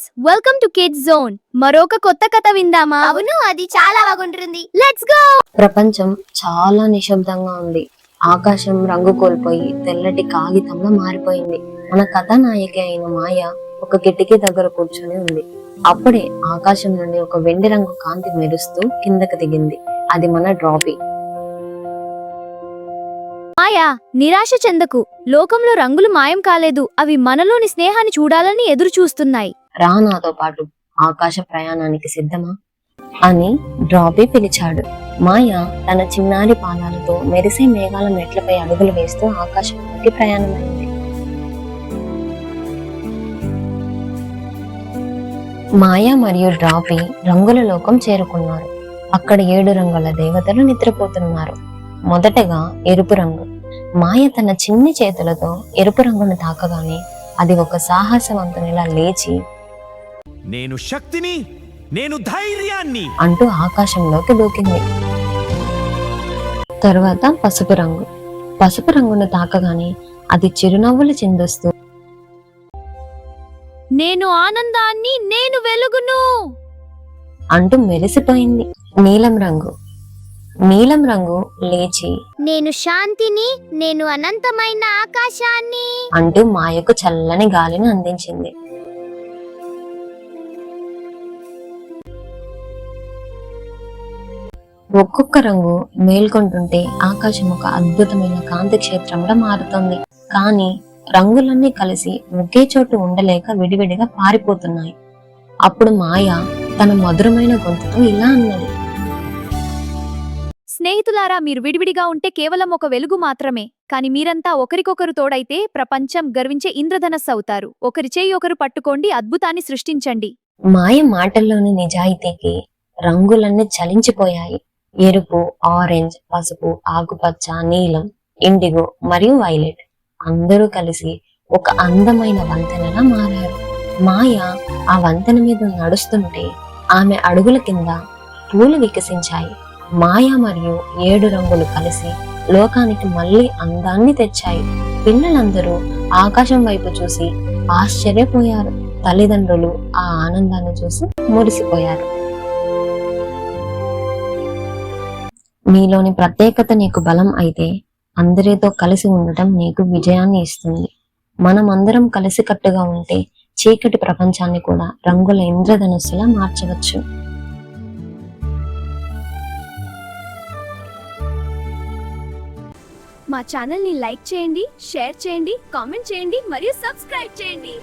Friends, welcome to kids zone. మరొక కొత్త కథ విందామా? అవును, అది చాలా బాగుంటుంది. Let's go. ప్రపంచం చాలా నిశ్శబ్దంగా ఉంది. ఆకాశం రంగు కోల్పోయి తెల్లటి కాగితంలో మారిపోయింది. మన కథానాయిక అయిన మాయ ఒక కిటికీ దగ్గర కూర్చొని ఉంది. అప్పుడే ఆకాశం నుండి ఒక వెండి రంగు కాంతి మెరుస్తూ కిందకి దిగింది. అది మన డ్రాపీ. మాయా, నిరాశ చెందకు. లోకంలో రంగులు మాయం కాలేదు. అవి మనలోని స్నేహాన్ని చూడాలని ఎదురు చూస్తున్నాయి. రా నాతో పాటు ఆకాశ ప్రయాణానికి సిద్ధమా అని డ్రాపీ పిలిచాడు. మాయ తన చిన్నారి పాదాలతో మెరిసే మేఘాల మెట్లపై అడుగులు వేస్తూ ఆకాశంలోకి ప్రయాణమైంది. మాయ మరియు డ్రాపీ రంగుల లోకం చేరుకున్నారు. అక్కడ 7 రంగుల దేవతలు నిద్రపోతున్నారు. మొదటగా ఎరుపు రంగు. మాయ తన చిన్ని చేతులతో ఎరుపు రంగును తాకగానే అది ఒక సాహసవంతునిలా లేచి, నేను శక్తిని, నేను ధైర్యాన్ని అంటూ ఆకాశంలోకి దూకింది. తరువాత పసుపు రంగు. పసుపు రంగును తాకగానే అది చిరునవ్వులు చిందిస్తూ, నేను ఆనందాన్ని, నేను వెలుగును అంటూ మెరిసిపోయింది. నీలం రంగు. నీలం రంగు లేచి, నేను శాంతిని, నేను అనంతమైన ఆకాశాన్ని అంటూ మాయకు చల్లని గాలిని అందించింది. ఒక్కొక్క రంగు మేల్కొంటుంటే ఆకాశం ఒక అద్భుతమైన కాంతి క్షేత్రంగా మారుతుంది. కానీ రంగులన్నీ కలిసి ఒకే చోటు ఉండలేక విడివిడిగా పారిపోతున్నాయి. అప్పుడు మాయ తన మధురమైన గొంతుతో ఇలా అన్నది, స్నేహితులారా, మీరు విడివిడిగా ఉంటే కేవలం ఒక వెలుగు మాత్రమే. కాని మీరంతా ఒకరికొకరు తోడైతే ప్రపంచం గర్వించే ఇంద్రధనస్సు అవుతారు. ఒకరి చేయి ఒకరు పట్టుకోండి, అద్భుతాన్ని సృష్టించండి. మాయ మాటల్లోని నిజాయితీకి రంగులన్నీ చలించిపోయాయి. ఎరుపు, ఆరెంజ్, పసుపు, ఆకుపచ్చ, నీలం, ఇండిగో మరియు వైలెట్ అందరూ కలిసి ఒక అందమైన వంతెనలా మారారు. మాయ ఆ వంతెన మీద నడుస్తుంటే ఆమె అడుగుల కింద పూలు వికసించాయి. మాయ మరియు 7 రంగులు కలిసి లోకానికి మళ్ళీ అందాన్ని తెచ్చాయి. పిల్లలందరూ ఆకాశం వైపు చూసి ఆశ్చర్యపోయారు. తల్లిదండ్రులు ఆ ఆనందాన్ని చూసి మురిసిపోయారు. నీలోని ప్రత్యేకత నీకు బలం అయితే అందరితో కలిసి ఉండటం నీకు విజయాన్ని ఇస్తుంది. మనమందరం కలిసికట్టుగా ఉంటే చీకటి ప్రపంచాన్ని కూడా రంగుల ఇంద్రధనుస్సులా మార్చవచ్చు. మా ఛానల్ని లైక్ చేయండి, షేర్ చేయండి, కామెంట్ చేయండి మరియు సబ్స్క్రైబ్ చేయండి.